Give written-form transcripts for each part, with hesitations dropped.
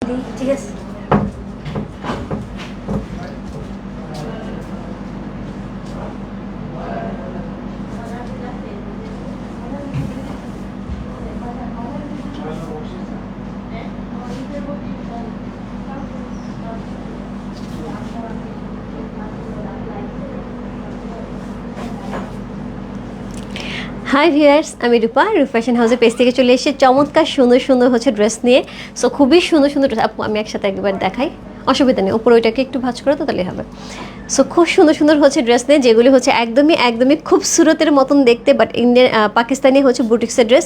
দিই, ঠিক আছে? হাই ভিউয়ার্স, আমি রূপা ফ্যাশন হাউসের পেজ থেকে চলে এসেছি চমৎকার সুন্দর সুন্দর হচ্ছে ড্রেস নিয়ে। সো খুবই সুন্দর সুন্দর ড্রেস আমি একসাথে একবার দেখাই, অসুবিধা নেই। উপরে ওইটাকে একটু ভাঁজ করে তো তাহলেই হবে। সো খুব সুন্দর সুন্দর হচ্ছে ড্রেস নিয়ে, যেগুলি হচ্ছে একদমই খুবসুরতের মতন দেখতে, বাট ইন্ডিয়ান পাকিস্তানি হচ্ছে বুটিক্সের ড্রেস।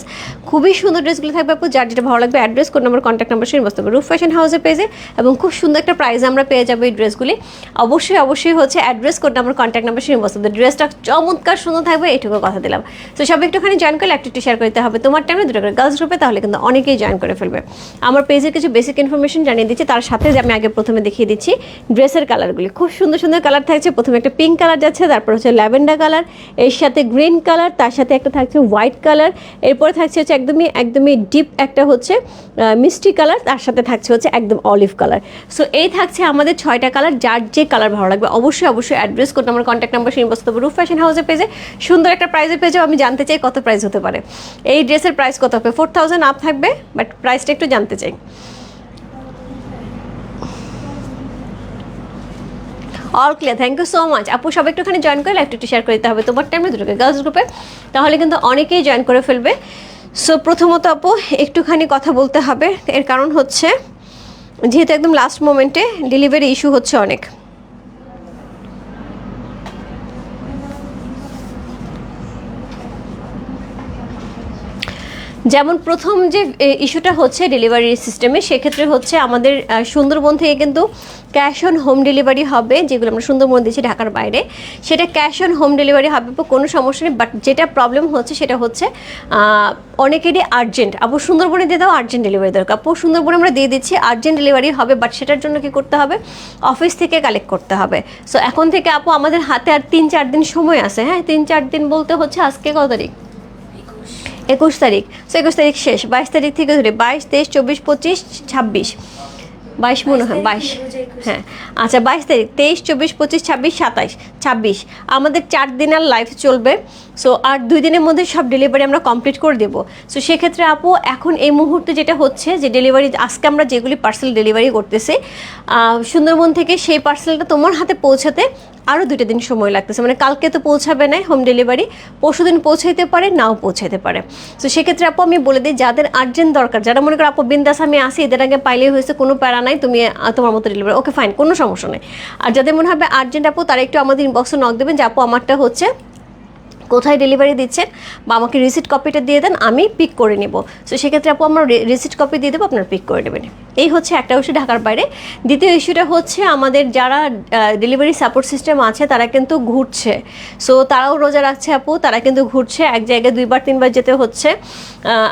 খুবই সুন্দর ড্রেসগুলো থাকবে আপু, যার যেটা ভালো লাগবে address code number contact number সেখানে বসতে হবে রূপ ফ্যাশন হাউসের পেজে, এবং খুব সুন্দর একটা প্রাইসে আমরা পেয়ে যাবো এই ড্রেসগুলি। অবশ্যই হচ্ছে address code number contact number সেখানে বসতে হবে। ড্রেসটা চমৎকার সুন্দর থাকবে, এটুকু কথা দিলাম। তো সব একটুখানি জয়েন করলে একটু শেয়ার করতে হবে তোমার টাইমে, দুটো করে গার্লস গ্রুপে, তাহলে কিন্তু অনেকেই জয়েন করে ফেলবে। আমার পেজের কিছু বেসিক ইনফরমেশন জানিয়ে দিচ্ছি, তার সাথে আমি আগে প্রথমে দেখিয়ে দিচ্ছি ড্রেসের কালারগুলি। খুব সুন্দর সুন্দর কালার থাকছে। প্রথমে একটা পিঙ্ক কালার যাচ্ছে, তারপর হচ্ছে ল্যাভেন্ডার কালার, এর সাথে গ্রিন কালার, তার সাথে একটা থাকছে হোয়াইট কালার, এরপরে থাকছে হচ্ছে একদমই ডিপ একটা হচ্ছে মিষ্টি কালার, তার সাথে থাকছে হচ্ছে একদম অলিভ কালার। সো এই থাকছে আমাদের 6টা কালার, যার যে কালার ভালো লাগবে অবশ্যই address code number contact number সেখানে বসতে হবে রূপ ফ্যাশন হাউসের পেজে। সুন্দর একটা প্রাইসের পেজে আমি জানতে চাই কত প্রাইস হতে পারে এই ড্রেসের, প্রাইস কত হবে? 4000 আপ থাকবে, বাট প্রাইসটা একটু জানতে চাই। All clear, thank you so much আপু। সব একটুখানি জয়েন করে একটু শেয়ার করে দিতে হবে তোমার টাইমে, দুটোকে গার্লস গ্রুপে, তাহলে কিন্তু অনেকেই জয়েন করে ফেলবে। সো প্রথমত আপু একটুখানি কথা বলতে হবে, এর কারণ হচ্ছে যেহেতু একদম লাস্ট মোমেন্টে ডেলিভারি ইস্যু হচ্ছে অনেক। যেমন প্রথম যে ইস্যুটা হচ্ছে ডেলিভারি সিস্টেমে, সেক্ষেত্রে হচ্ছে আমাদের সুন্দরবন থেকে কিন্তু ক্যাশ অন হোম ডেলিভারি হবে, যেগুলো আমরা সুন্দরবন দিচ্ছি ঢাকার বাইরে, সেটা ক্যাশ অন হোম ডেলিভারি হবে, কোনো সমস্যা নেই। বাট যেটা প্রবলেম হচ্ছে সেটা হচ্ছে অনেকেরই আর্জেন্ট, আপু সুন্দরবনে দিয়ে দাও, আর্জেন্ট ডেলিভারি দরকার। আপু সুন্দরবনে আমরা দিয়ে দিচ্ছি, আর্জেন্ট ডেলিভারি হবে, বাট সেটার জন্য কি করতে হবে? অফিস থেকে কালেক্ট করতে হবে। সো এখন থেকে আপু আমাদের হাতে আর 3-4 দিন সময় আছে। হ্যাঁ, 3-4 দিন বলতে হচ্ছে আজকে কত তারিখ? 21 তারিখ। সো 21 তারিখ শেষ, 22 তারিখ থেকে ধরে 22, 23, 24, 25, 26, 22 মনে হয়, 22, হ্যাঁ আচ্ছা 22 তারিখ, 23, 24, 25, 26, 27, 26 আমাদের 4 দিন আর লাইভ চলবে। সো আর 2 দিনের মধ্যে সব ডেলিভারি আমরা কমপ্লিট করে দেবো। সো সেক্ষেত্রে আপু এখন এই মুহূর্তে যেটা হচ্ছে যে ডেলিভারি আজকে আমরা যেগুলি পার্সেল ডেলিভারি করতেছি সুন্দরবন থেকে, সেই পার্সেলটা তোমার হাতে পৌঁছাতে আরও 2টা দিন সময় লাগতেছে। মানে কালকে তো পৌঁছাবে না হোম ডেলিভারি, পরশু দিন পৌঁছাইতে পারে, নাও পৌঁছাইতে পারে। তো সেক্ষেত্রে আপু আমি বলে দিই, যাদের আর্জেন্ট দরকার, যারা মনে করো আপু বিন্দাস আমি আসি, এদের আগে পাইলেই হয়েছে, কোনো প্যারা নাই, তুমি তোমার মতো ডেলিভারি, ওকে ফাইন, কোনো সমস্যা নেই। আর যাদের মনে হবে আর্জেন্ট আপু, তারা একটু আমাদের ইনবক্সে নক দেবেন যে আপু আমারটা হচ্ছে কোথায় ডেলিভারি দিচ্ছেন, বা আমাকে রিসিট কপিটা দিয়ে দেন, আমি পিক করে নেব। সো সেক্ষেত্রে আপু আমরা রিসিট কপি দিয়ে দেবো, আপনারা পিক করে নেবেন। এই হচ্ছে একটা ইস্যু ঢাকার বাইরে। দ্বিতীয় ইস্যুটা হচ্ছে আমাদের যারা ডেলিভারি সাপোর্ট সিস্টেম আছে তারা কিন্তু ঘুরছে। সো তারাও রোজা রাখছে আপু, তারা কিন্তু ঘুরছে, এক জায়গায় 2-3 বার যেতে হচ্ছে।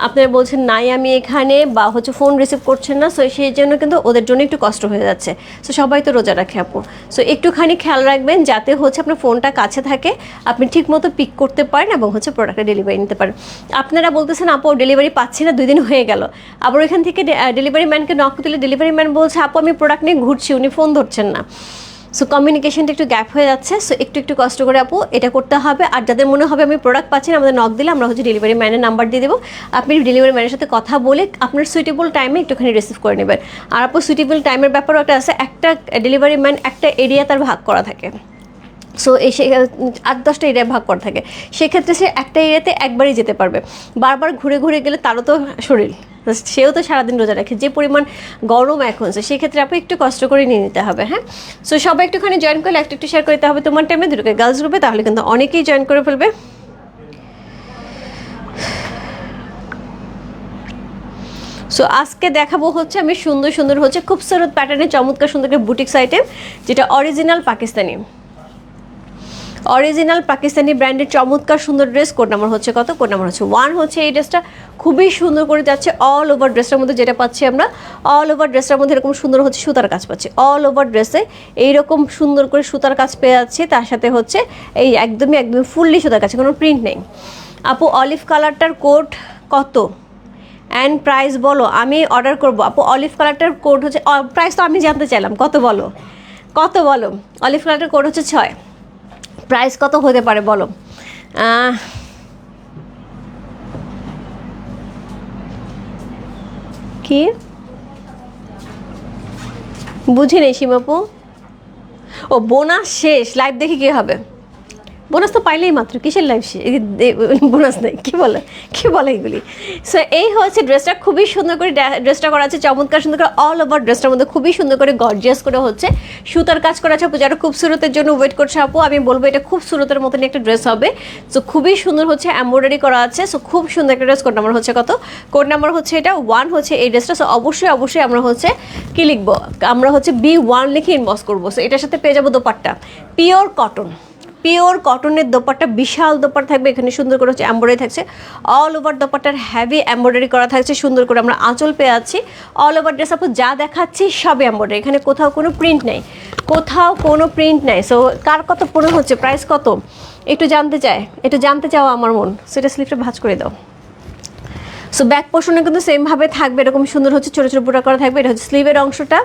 আপনারা বলছেন নাই আমি এখানে, বা হচ্ছে ফোন রিসিভ করছেন না, সো সেই জন্য কিন্তু ওদের জন্য একটু কষ্ট হয়ে যাচ্ছে। সো সবাই তো রোজা রাখে আপু, সো একটুখানি খেয়াল রাখবেন যাতে হচ্ছে আপনার ফোনটা কাছে থাকে, আপনি ঠিক মতো পিক করতে পারেন এবং হচ্ছে প্রোডাক্টের ডেলিভারি নিতে পারেন। আপনারা বলতেছেন আপু ডেলিভারি পাচ্ছি না, 2 দিন হয়ে গেল, আবার ওইখান থেকে ডেলিভারি ম্যানকে নক দিলে ডেলিভারি ম্যান বলছে আপু আমি প্রোডাক্ট নিয়ে ঘুরছি, উনি ফোন ধরছেন না। সো কমিউনিকেশনটা একটু গ্যাপ হয়ে যাচ্ছে। সো একটু কষ্ট করে আপু এটা করতে হবে। আর যাদের মনে হবে আমি প্রোডাক্ট পাচ্ছি না, আমাদের নক দিলে আমরা হচ্ছে ডেলিভারি ম্যানের নাম্বার দিয়ে দেবো, আপনি ডেলিভারি ম্যানের সাথে কথা বলে আপনার সুইটেবল টাইমে একটুখানি রিসিভ করে নেবেন। আর আপু সুইটেবল টাইমের ব্যাপারও একটা আছে, একটা ডেলিভারি ম্যান একটা এরিয়া তার ভাগ করা থাকে। সো এই 8-10টা এরিয়া ভাগ করা থাকে, সেক্ষেত্রে সে একটা এরিয়াতে একবারই যেতে পারবে। বারবার ঘুরে ঘুরে গেলে তারও তো শরীর, সেও তো সারাদিন রোজা রাখে, যে পরিমাণ গরম এখন, সো সেক্ষেত্রে আপনি একটু কষ্ট করে নিয়ে নিতে হবে। হ্যাঁ, সো সবাই একটুখানি জয়েন করলে একটু শেয়ার করতে হবে তোমার টাইমে, দুটোকে গার্লস গ্রুপে, তাহলে কিন্তু অনেকেই জয়েন করে ফেলবে। সো আজকে দেখাবো হচ্ছে আমি সুন্দর হচ্ছে খুবসুরত প্যাটার্নের চমৎকার সুন্দর বুটিক্স আইটেম, যেটা অরিজিনাল পাকিস্তানি ব্র্যান্ডের চমৎকার সুন্দর ড্রেস। কোড নাম্বার হচ্ছে কত? কোড নাম্বার হচ্ছে 1 হচ্ছে। এই ড্রেসটা খুবই সুন্দর করে যাচ্ছে, অল ওভার ড্রেসটার মধ্যে যেটা পাচ্ছি আমরা, অল ওভার ড্রেসটার মধ্যে এরকম সুন্দর হচ্ছে সুতার কাজ পাচ্ছি, অল ওভার ড্রেসে এইরকম সুন্দর করে সুতার কাজ পেয়ে যাচ্ছে, তার সাথে হচ্ছে এই একদমই ফুললি সুতার কাছে, কোনো প্রিন্ট নেই। আপু অলিভ কালারটার কোড কত? অ্যান্ড প্রাইস বলো, আমি অর্ডার করবো আপু। অলিভ কালারটার কোড হচ্ছে, প্রাইস তো আমি জানতে চাইলাম, কত বলো, কত বলো। অলিভ কালারটার কোড হচ্ছে 6, প্রাইস কত হতে পারে বলো। কি বুঝি নেই সীমাপু? ও বোনাস শেষ, লাইভ দেখে কী হবে? বোনাস তো পাইলেই মাত্র, কিসের লাইফ বোনাস নেই, কী বলে এগুলি। সো এই হচ্ছে ড্রেসটা, খুবই সুন্দর করে ড্রেসটা করা আছে, চমৎকার সুন্দর করে অল ওভার ড্রেসটার মধ্যে খুবই সুন্দর করে গর্জিয়াস করে হচ্ছে সুতার কাজ করা আছে আপু। যারা খুবসুরতের জন্য ওয়েট করছে আপু, আমি বলবো এটা খুবসুরতের মতনই একটা ড্রেস হবে। সো খুবই সুন্দর হচ্ছে এমব্রয়ডারি করা আছে। সো খুব সুন্দর একটা ড্রেস। কোড নাম্বার হচ্ছে কত? কোড নাম্বার হচ্ছে এটা 1 হচ্ছে এই ড্রেসটা। সো অবশ্যই আমরা হচ্ছে কি লিখবো, আমরা হচ্ছে B1 লিখে ইনবক্স করবো। সো এটার সাথে পেয়ে যাবো দোপাট্টা, পিওর কটন, পিওর কটনের দোপাট্টা, বিশাল দোপাট্টা থাকবে। এখানে সুন্দর করে হচ্ছে এমব্রয়ডারি থাকছে, অল ওভার দোপাট্টার হ্যাভি এমব্রয়ডারি করা থাকছে। সুন্দর করে আমরা আঁচল পেয়ে আছি। অল ওভার ড্রেস আপু যা দেখাচ্ছি সবই এমব্রয়ডারি, এখানে কোথাও কোনো প্রিন্ট নেই, কোথাও কোনো প্রিন্ট নেই। সো কার কত পড়ে হচ্ছে, প্রাইস কত একটু জানতে চায়, একটু জানতে চাও আমার মন। সেটা স্লিপটা ভাঁজ করে দাও। সো ব্যাক পোর্শনে কিন্তু সেমভাবে থাকবে, এরকম সুন্দর হচ্ছে ছোটো ছোটো বুটা করা থাকবে। এটা হচ্ছে স্লিভের অংশটা।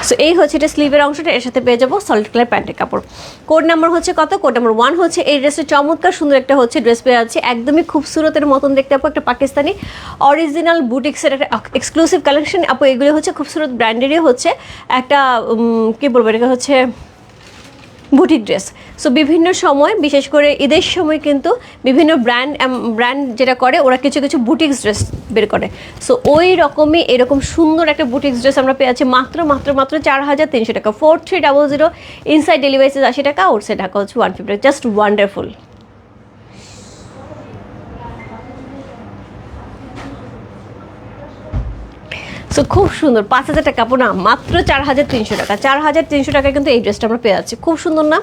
সো এই হচ্ছে এটা স্লিভের অংশটা, এর সাথে পেয়ে যাবো সলিড কালার প্যান্টের কাপড়। কোড নাম্বার হচ্ছে কত? কোড নাম্বার 1 হচ্ছে এই ড্রেসের চমৎকার সুন্দর একটা হচ্ছে ড্রেস পেয়ে যাচ্ছে, একদমই খুবসুরতের মতন দেখতে আপু। একটা পাকিস্তানি অরিজিনাল বুটিক্সের একটা এক্সক্লুসিভ কালেকশন আপু। এগুলো হচ্ছে খুবসুরত ব্র্যান্ডেরই হচ্ছে একটা কী বলবো, এটা হচ্ছে বুটিক ড্রেস। সো বিভিন্ন সময়, বিশেষ করে ঈদের সময় কিন্তু বিভিন্ন ব্র্যান্ড যেটা করে, ওরা কিছু কিছু বুটিক্স ড্রেস বের করে। সো ওই রকমই এরকম সুন্দর একটা বুটিক্স ড্রেস আমরা পেয়ে আছি মাত্র 4300 টাকা, 4300। ইনসাইড ডেলিভারি চার্জ 80 টাকা, আউটসাইড ঢাকা হচ্ছে 150। Just wonderful. সো খুব সুন্দর, 5000 টাকা কাপড় না, মাত্র 4300 টাকা। 4300 টাকায় কিন্তু এই ড্রেসটা আমরা পেয়ে যাচ্ছি। খুব সুন্দর না?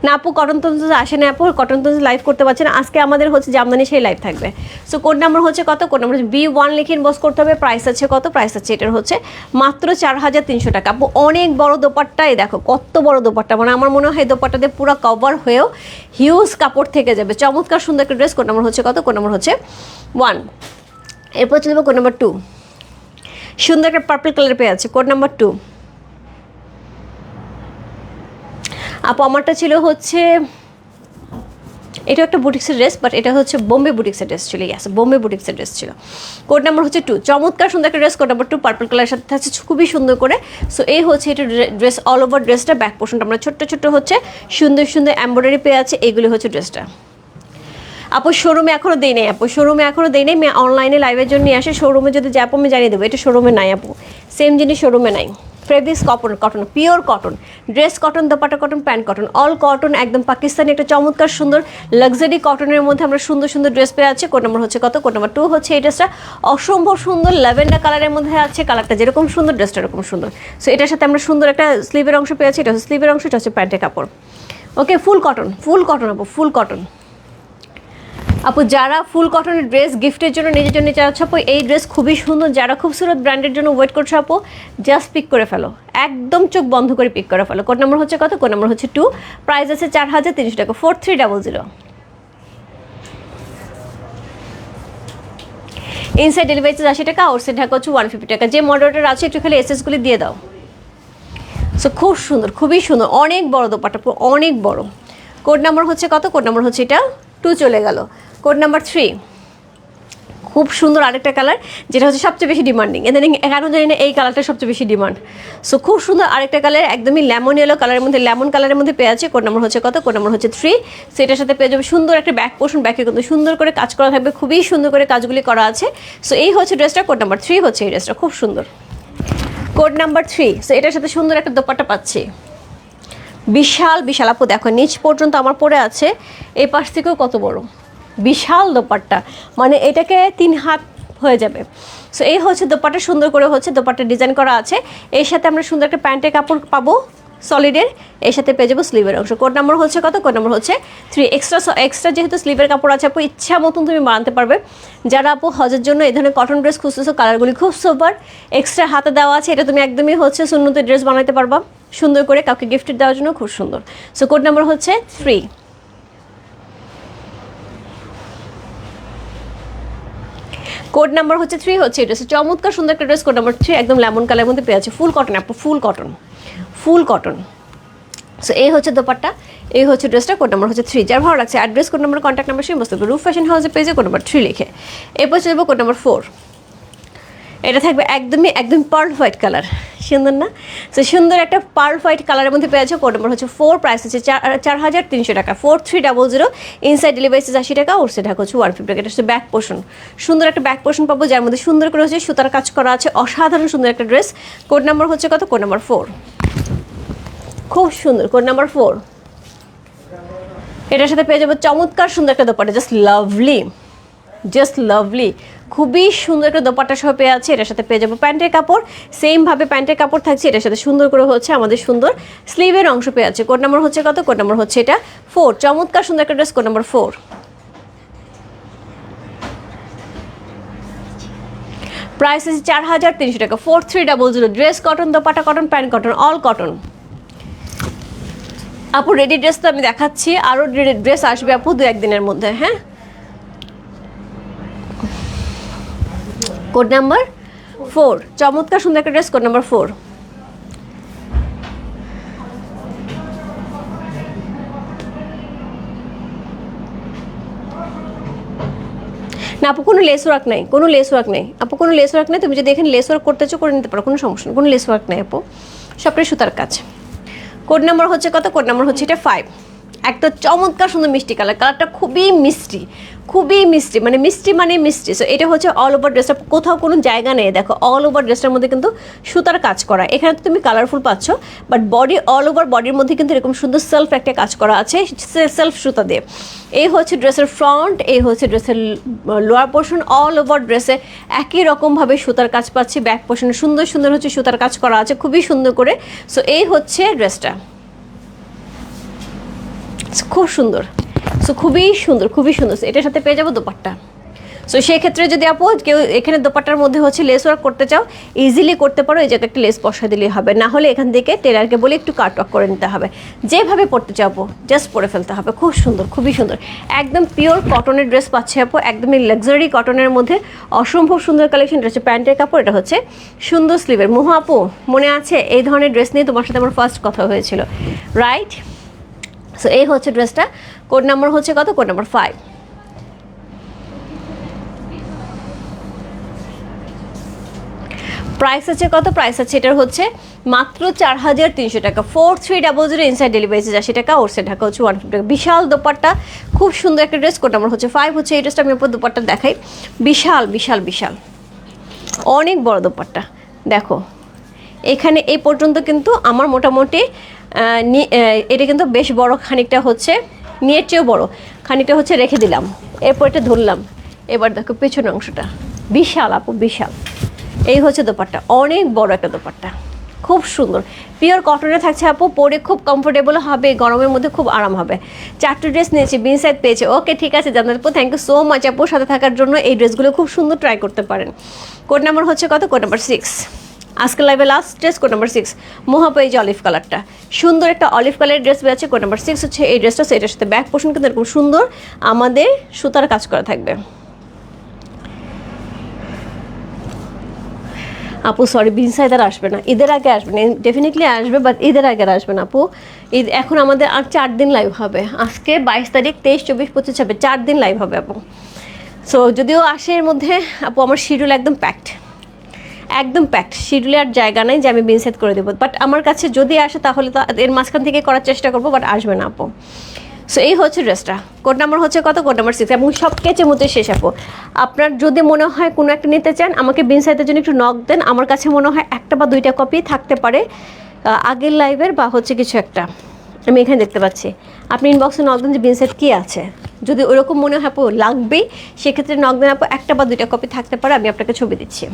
না আপু, কটন তন্ত্র আসে না আপু, কটন তন্ত্র লাইভ করতে পারছে না আজকে। আমাদের হচ্ছে জামদানি সেই লাইভ থাকবে। সো কোড নাম্বার হচ্ছে কত? কোড নাম্বার হচ্ছে B1 লিখে ইনবক্স করতে হবে। প্রাইস আছে কত? প্রাইস আছে এটার হচ্ছে মাত্র 4300 টাকা আপু। অনেক বড় দোপাট্টাই দেখো, কত বড় দোপাট্টা, মানে আমার মনে হয় দোপাট্টা দিয়ে পুরো কভার হয়েও হিউজ কাপড় থেকে যাবে। চমৎকার সুন্দর একটা ড্রেস। কোড নাম্বার হচ্ছে কত? কোড নাম্বার হচ্ছে 1। এরপর চলে যাবো কোড নাম্বার 2। সুন্দর একটা পার্পল কালার পেয়ে আছে, কোড নাম্বার 2 আপু। আমারটা ছিল হচ্ছে, এটা একটা বুটিক্সের ড্রেস, বাট এটা হচ্ছে বোম্বে বুটিক্সের ড্রেস ছিল। ইয়াস, বোম্বে বুটিক্সের ড্রেস ছিল। কোড নাম্বার হচ্ছে 2। চমৎকার সুন্দর একটা ড্রেস। কোড নাম্বার 2 পার্পল কালারের সাথে থাকছে খুবই সুন্দর করে। সো এই হচ্ছে এটা ড্রেস, অল ওভার ড্রেসটা। ব্যাক পোর্শনটা আমরা ছোট্ট ছোট্ট হচ্ছে সুন্দর সুন্দর এমব্রয়ডারি পেয়ে আছে। এইগুলি হচ্ছে ড্রেসটা আপু। শোরুমে এখনও দেই নাই আপু, শোরুমে এখনও দেই নাই। অনলাইনে লাইভের জন্য নিয়ে আসে, শোরুমে যদি যাবো আমি জানিয়ে দেবো। এটা শোরুমে নাই আপু, সেম জিনিস শোরুমে নাই। Fabrics cotton, pure cotton, dress cotton, dupatta cotton, pant cotton, all cotton, একদম পাকিস্তানি একটা চমৎকার সুন্দর লাক্সারি কটনের মধ্যে আমরা সুন্দর সুন্দর ড্রেস পেয়ে আছি। কোড নাম্বার হচ্ছে কত? কোড নাম্বার 2 হচ্ছে এই ড্রেসটা। অসম্ভব সুন্দর ল্যাভেন্ডার কালারের মধ্যে আছে, কালারটা যেরকম সুন্দর ড্রেসটা এরকম সুন্দর। সো এটার সাথে আমরা সুন্দর একটা স্লিভের অংশ পেয়েছি। এটা হচ্ছে স্লিভের অংশ, এটা হচ্ছে প্যান্টের কাপড়। ওকে, ফুল কটন আপু, ফুল কটন আপু। যারা ফুল কটনের ড্রেস গিফটের জন্য নিজের জন্য চাচ্ছে আপু, এই ড্রেস খুবই সুন্দর। যারা খুবসুরত ব্র্যান্ডের জন্য ওয়েট করছে আপু, জাস্ট পিক করে ফেলো, একদম চোখ বন্ধ করে পিক করে ফেলো। কোড নাম্বার হচ্ছে কত? কোড নাম্বার হচ্ছে 2। প্রাইস আছে 4300 টাকা, 4300। ইনসাইড ডেলিভারি চার্জ 80 টাকা, আউটসাইড ঢাকা হচ্ছে 150 টাকা। যে মডেলটার আছে একটু খালি এসএসগুলি দিয়ে দাও। সো খুব সুন্দর, খুবই সুন্দর, অনেক বড় দোপাট্টা, অনেক বড়। কোড নাম্বার হচ্ছে কত? কোড নাম্বার হচ্ছে এটা 2 চলে গেল। কোড নাম্বার 3, খুব সুন্দর আরেকটা কালার, যেটা হচ্ছে সবচেয়ে বেশি ডিমান্ডিং। এদের কেন জানি না এই কালারটা সবচেয়ে বেশি ডিমান্ড। সো খুব সুন্দর আরেকটা কালার, একদমই লেমন ইয়েলো কালারের মধ্যে, লেমন কালারের মধ্যে পেয়ে আছে। কোড নাম্বার হচ্ছে কত? কোড নাম্বার হচ্ছে 3। সেটার সাথে পেয়ে যাবে সুন্দর একটা ব্যাক পোর্শন, ব্যাকে কিন্তু সুন্দর করে কাজ করা থাকবে, খুবই সুন্দর করে কাজগুলি করা আছে। সো এই হচ্ছে ড্রেসটা। কোড নাম্বার 3 হচ্ছে এই ড্রেসটা, খুব সুন্দর। Code number 3। সো এটার সাথে সুন্দর একটা দোপাট্টা পাচ্ছি, বিশাল বিশাল আপু। দেখো নিচ পর্যন্ত আমার পরে আছে, এই পাশ থেকেও কত বড়, বিশাল দোপাট্টা, মানে এটাকে 3 হাত হয়ে যাবে। সো এই হচ্ছে দোপাট্টা, সুন্দর করে হচ্ছে দোপাট্টা ডিজাইন করা আছে। এর সাথে আমরা সুন্দর একটা প্যান্টের কাপড় পাবো সলিডের, এর সাথে পেয়ে যাবো স্লিভের অংশ। কোড নাম্বার হচ্ছে কত? কোড নাম্বার হচ্ছে 3। এক্সট্রা যেহেতু স্লিভের কাপড় আছে আপু, ইচ্ছা মতন তুমি বানাতে পারবে। যারা আপু হজের জন্য এই ধরনের কটন ড্রেস খুঁজতেছো, কালারগুলি খুব সুপার, এক্সট্রা হাতে দেওয়া আছে। এটা তুমি একদমই হচ্ছে সুন্নতের ড্রেস বানাতে পারবা সুন্দর করে, কাউকে গিফট দেওয়ার জন্য খুব সুন্দর। সো কোড নাম্বার হচ্ছে 3। কোড নাম্বার হচ্ছে 3 হচ্ছে এই ড্রেস, চমৎকার সুন্দর একটা ড্রেস, কোড নাম্বার 3, একদম লেমন কালারের মধ্যে পেয়ে আছে, ফুল কটন আপু, ফুল কটন, ফুল কটন। সো এই হচ্ছে দোপাট্টা, এই হচ্ছে ড্রেসটা, কোড নাম্বার হচ্ছে 3। যার ভালো লাগছে address, code number, contact number সেই বস্তু রূপ ফ্যাশন হাউসের পেজে কোড নাম্বার 3 লিখে। এরপর চলবো কোড নাম্বার 4। এটা থাকবে একদম পার্ল হোয়াইট কালার, সুন্দর না? সো সুন্দর একটা পার্ল হোয়াইট কালারের মধ্যে পেয়ে আছে, কোড নাম্বার হচ্ছে 4, প্রাইস হচ্ছে 4300 টাকা, 4300। ইনসাইড ডেলিভারি 80 টাকা, ওর সেটা হচ্ছে 150 টাকা। এটা হচ্ছে ব্যাক পোর্শন, সুন্দর একটা ব্যাক পোর্শন পাবো যার মধ্যে সুন্দর করে হচ্ছে সুতার কাজ করা আছে, অসাধারণ সুন্দর একটা ড্রেস। কোড নাম্বার হচ্ছে কত? কোড নাম্বার 4, খুব সুন্দর, কোড নাম্বার 4। এটার সাথে পেয়ে যাবো চমৎকার সুন্দর একটা dupatta, just lovely, just lovely, খুবই সুন্দর একটা দোপাট্টা সহ পেয়ে আছে। এটার সাথে পেয়ে যাবো প্যান্টের কাপড়, সেমভাবে প্যান্টের কাপড় থাকছে, এটার সাথে সুন্দর করে হচ্ছে আমাদের সুন্দর স্লিভের অংশ পেয়ে আছে। কোড নাম্বার হচ্ছে কত? কোড নাম্বার হচ্ছে এটা 4, চমৎকার সুন্দর একটা ড্রেস, কোড নাম্বার 4। প্রাইস আছে 4300 টাকা, 4300। Dress cotton, dupatta cotton, pant cotton, all cotton. আপু রেডি ড্রেস তো আমি দেখাচ্ছি, আরও ড্রেস আসবে আপু 2-1 দিনের মধ্যে। হ্যাঁ, কোড নাম্বার 4, চমৎকার সুন্দর একটা ড্রেস, কোড নাম্বার 4। না আপু কোনো লেস ওয়ার্ক নেই, কোনো লেস ওয়ার্ক নেই আপু, কোনো লেস ওয়ার্ক নেই। তুমি যদি এখানে লেস ওয়ার্ক করতে চাও করে নিতে পারো, কোনো সমস্যা নেই, কোনো লেস ওয়ার্ক নেই আপু, সবটাই সুতার কাজ। কোড নাম্বার হচ্ছে কত? কোড নাম্বার হচ্ছে এটা 5। একটা চমৎকার সুন্দর মিষ্টি কালার, কালারটা খুবই মিষ্টি, খুবই মিষ্টি, মানে মিষ্টি। সো এটা হচ্ছে অল ওভার ড্রেসটা, কোথাও কোনো জায়গা নেই, দেখো অল ওভার ড্রেসটার মধ্যে কিন্তু সুতার কাজ করা। এখানে তো তুমি কালারফুল পাচ্ছ, বাট বডি অল ওভার বডির মধ্যে কিন্তু এরকম সুন্দর সেলফ একটা কাজ করা আছে, সেলফ সুতা দিয়ে। এই হচ্ছে ড্রেসের ফ্রন্ট, এই হচ্ছে ড্রেসের লোয়ার পোর্শন, অল ওভার ড্রেসে একই রকমভাবে সুতার কাজ পাচ্ছি। ব্যাক পোর্শনে সুন্দর সুন্দর হচ্ছে সুতার কাজ করা আছে, খুবই সুন্দর করে। সো এই হচ্ছে ড্রেসটা, খুব সুন্দর। সো খুবই সুন্দর, খুবই সুন্দর। এটার সাথে পেয়ে যাবো দোপাট্টা। সো সেই ক্ষেত্রে যদি আপু কেউ এখানে দোপাট্টার মধ্যে হচ্ছে লেস ওয়ার্ক করতে চাও, ইজিলি করতে পারো, এই জায়গায় একটা লেস বসা দিলেই হবে, না হলে এখান থেকে টেলারকে বলে একটু কাট ওয়ার্ক করে নিতে হবে। যেভাবে পড়তে চাও আপু জাস্ট পরে ফেলতে হবে। খুব সুন্দর, খুবই সুন্দর, একদম পিওর কটনের ড্রেস পাচ্ছে আপু, একদমই লাক্সারি কটনের মধ্যে অসম্ভব সুন্দর কালেকশন। এটা হচ্ছে প্যান্টের কাপড়, এটা হচ্ছে সুন্দর স্লিভের। মোহা আপু মনে আছে এই ধরনের ড্রেস নিয়ে তোমার সাথে আমার ফার্স্ট কথা হয়েছিল, রাইট? সো এই হচ্ছে ড্রেসটা, কোড নাম্বার হচ্ছে কত? Code number 5। প্রাইস আছে কত? প্রাইস আছে এটার হচ্ছে মাত্র 4300 টাকা, 4300। ইনসাইড ডেলিভারি 80 টাকা, ওর সে ঢাকা হচ্ছে 150 টাকা। বিশাল দোপাট্টা, খুব সুন্দর একটা ড্রেস, কোড নাম্বার হচ্ছে 5 হচ্ছে এই ড্রেসটা। আমি উপর দোপাট্টা দেখাই, বিশাল বিশাল বিশাল, অনেক বড় দোপাট্টা। দেখো এখানে এই পর্যন্ত কিন্তু আমার মোটামুটি এটা কিন্তু বেশ বড়, খানিকটা হচ্ছে নিয়ের চেয়েও বড়, খানিকটা হচ্ছে রেখে দিলাম, এরপর এটা ধরলাম। এবার দেখো পেছনের অংশটা বিশাল আপু, বিশাল। এই হচ্ছে দোপাট্টা, অনেক বড় একটা দোপাট্টা, খুব সুন্দর, পিওর কটনে থাকছে আপু, পরে খুব কমফোর্টেবল হবে, গরমের মধ্যে খুব আরাম হবে। 4টি ড্রেস নিয়েছি, বিন সাইড পেয়েছে। ওকে ঠিক আছে জানার আপু, থ্যাংক ইউ সো মাচ আপুর সাথে থাকার জন্য। এই ড্রেসগুলো খুব সুন্দর, ট্রাই করতে পারেন। কোড নাম্বার হচ্ছে কত? Code number 6। আজকে লাইভে লাস্ট ড্রেস, কোড নাম্বার 6। মোহাপা এই যে অলিভ কালারটা, সুন্দর একটা অলিভ কালারের ড্রেস পেয়েছে, কোড নাম্বার 6 হচ্ছে এই ড্রেসটা। এটার সাথে ব্যাক পোর্শন কিন্তু এরকম সুন্দর আমাদের সুতার কাজ করা থাকবে। আপু সরি, বিন সাইড আর আসবে না, ঈদের আগে আসবে না, ডেফিনেটলি আসবে, বাট ঈদের আগে আর আসবে না আপু। ঈদ এখন আমাদের আর 4 দিন লাইভ হবে, আজকে 22 তারিখ, 23, 24, 25 হবে, 4 দিন লাইভ হবে আপু। সো যদিও আসে এর মধ্যে আপু, আমার শিডিউল একদম প্যাকড, একদম প্যাকড, শিডিউলে আর জায়গা নেই যে আমি বিন সেট করে দেবো। বাট আমার কাছে যদি আসে তাহলে তো এর মাঝখান থেকে করার চেষ্টা করবো, বাট আসবে না আপু। সো এই হচ্ছে ড্রেসটা, কোড নাম্বার হচ্ছে কত? Code number 6। এবং সব কেচে মুচে শেষ আপু। আপনার যদি মনে হয় কোনো একটা নিতে চান, আমাকে বিন সাইটের জন্য একটু নক দেন। আমার কাছে মনে হয় 1টা বা 2টা কপি থাকতে পারে আগের লাইভের, বা হচ্ছে কিছু একটা আমি এখানে দেখতে পাচ্ছি। আপনি ইনবক্সে নক দেন যে বিন সেট কী আছে, যদি ওরকম মনে হয় আপু লাগবেই, সেক্ষেত্রে নক দেন আপু। 1টা বা 2টা কপি থাকতে পারে, আমি আপনাকে ছবি দিচ্ছি।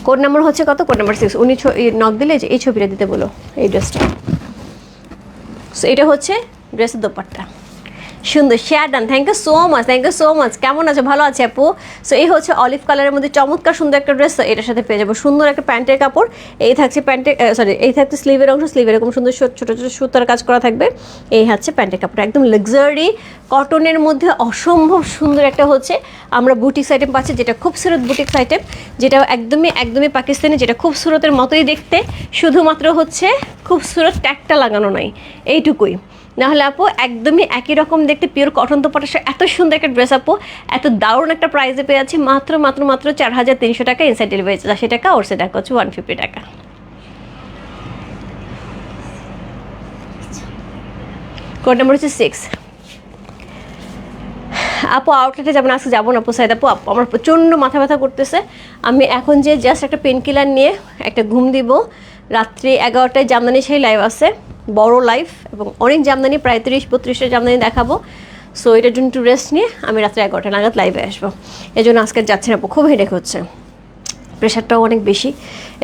কোড নাম্বার হচ্ছে কত? Code number 6। উনি নক দিলে যে এই ছবিটা দিতে বলো, এই ড্রেসটা। সো এটা হচ্ছে ড্রেসের দোপাট্টা, সুন্দর, share done, thank you so much, thank you so much. কেমন আছে? ভালো আছে আপু? সো এই হচ্ছে অলিভ কালারের মধ্যে চমৎকার সুন্দর একটা ড্রেস, এটার সাথে পেয়ে যাবো সুন্দর একটা প্যান্টের কাপড়। এই থাকছে প্যান্টের, সরি এই থাকছে স্লিভের অংশ, স্লিভে এরকম সুন্দর ছোট ছোট সুতার কাজ করা থাকবে। এই হচ্ছে প্যান্টের কাপড়, একদম লাক্সারি কটনের মধ্যে অসম্ভব সুন্দর একটা হচ্ছে আমরা বুটিক্স আইটেম পাচ্ছি, যেটা খুবসুরত বুটিক্স আইটেম, যেটা একদমই একদমই পাকিস্তানি, যেটা খুবসুরতের মতোই দেখতে, শুধুমাত্র হচ্ছে খুবসুরত ট্যাগটা লাগানো নাই, এইটুকুই। নাহলে আপু একদমই একই রকম দেখতে, পিওর কটন দোপাট্টার সাথে এত সুন্দর একটা ড্রেস আপু এত দারুণ একটা প্রাইসে পেয়ে যাচ্ছি মাত্র 4300 টাকা ইনসাইড ডেলিভারি চার্জ 80 টাকা, ওর সে টাকা হচ্ছে 150 টাকা। কোড নাম্বার হচ্ছে 6। আপু আউটলেটে যাবেন? আজকে যাবো না আপু, সাইদ আপু আমার প্রচণ্ড মাথা ব্যথা করতেছে। আমি এখন যে জাস্ট একটা পেন কিলার নিয়ে একটা ঘুম দিব। রাত্রি 11টায় জামদানি শাড়ি লাইভ আছে, বড় লাইভ, এবং অনেক জামদানি, প্রায় 30-32টা জামদানি দেখাবো। সো এটার জন্য একটু রেস্ট নিয়ে আমি রাত্রে 11টা নাগাদ লাইভে আসবো। এই জন্য আজকে যাচ্ছে না আপু, খুব হেডেক হচ্ছে, প্রেশারটাও অনেক বেশি,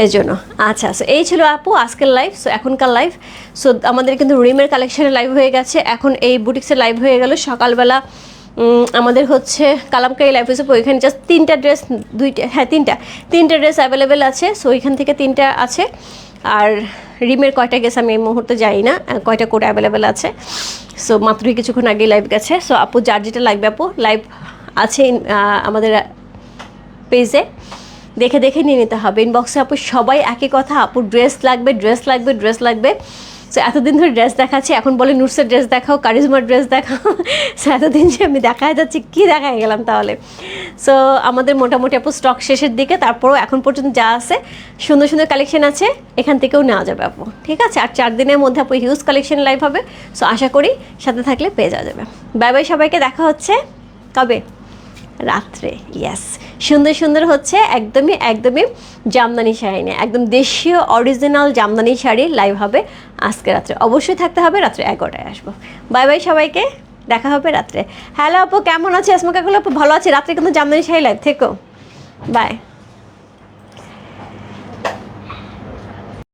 এর জন্য। আচ্ছা, সো এই ছিল আপু আজকের লাইভ। সো এখনকার লাইভ, সো আমাদের কিন্তু রিমের কালেকশনের লাইভ হয়ে গেছে, এখন এই বুটিক্সের লাইভ হয়ে গেল। সকালবেলা আমাদের হচ্ছে কালামকারী লাইভ হয়েছে, ওইখানে জাস্ট 3টা ড্রেস, 2টা, হ্যাঁ 3টা ড্রেস অ্যাভেলেবেল আছে। সো ওইখান থেকে 3টা আছে, আর রিমের কয়টা গেছে আমি এই মুহূর্তে জানি না, কয়টা করে অ্যাভেলেবেল আছে। সো মাত্রই কিছুক্ষণ আগে লাইভ গেছে। সো আপু যার যেটা লাগবে আপু, লাইভ আছে আমাদের পেজে, দেখে দেখে নিয়ে নিতে হবে। ইনবক্সে আপু সবাই একই কথা, আপু ড্রেস লাগবে, ড্রেস লাগবে, ড্রেস লাগবে। সো এতদিন ধরে ড্রেস দেখাচ্ছি, এখন বলে নুটসের ড্রেস দেখাও, কারিজমার ড্রেস দেখাও। সো এতদিন যে আমি দেখায় যাচ্ছি, কী দেখায় গেলাম তাহলে। সো আমাদের মোটামুটি আপু স্টক শেষের দিকে, তারপরেও এখন পর্যন্ত যা আছে সুন্দর সুন্দর কালেকশন আছে, এখান থেকেও নেওয়া যাবে আপু, ঠিক আছে। আর 4 দিনের মধ্যে আপু হিউজ কালেকশন লাইভ হবে। সো আশা করি সাথে থাকলে পেয়ে যাওয়া যাবে। বাই বাই সবাইকে, দেখা হচ্ছে কবে? রাত্রে। ইয়েস, সুন্দর সুন্দর হচ্ছে একদমই একদমই জামদানি শাড়ি নিয়ে, একদম দেশীয় অরিজিনাল জামদানি শাড়ি লাইভ হবে আজকে রাত্রে। অবশ্যই থাকতে হবে, রাত্রে 11টায় আসবো। বাই বাই সবাইকে, দেখা হবে রাত্রে। হ্যালো আপু, কেমন আছে? আসমা কাকুল আপু, ভালো আছে। রাত্রে কিন্তু জামদানি শাড়ি লাইভ থেকো, বাই।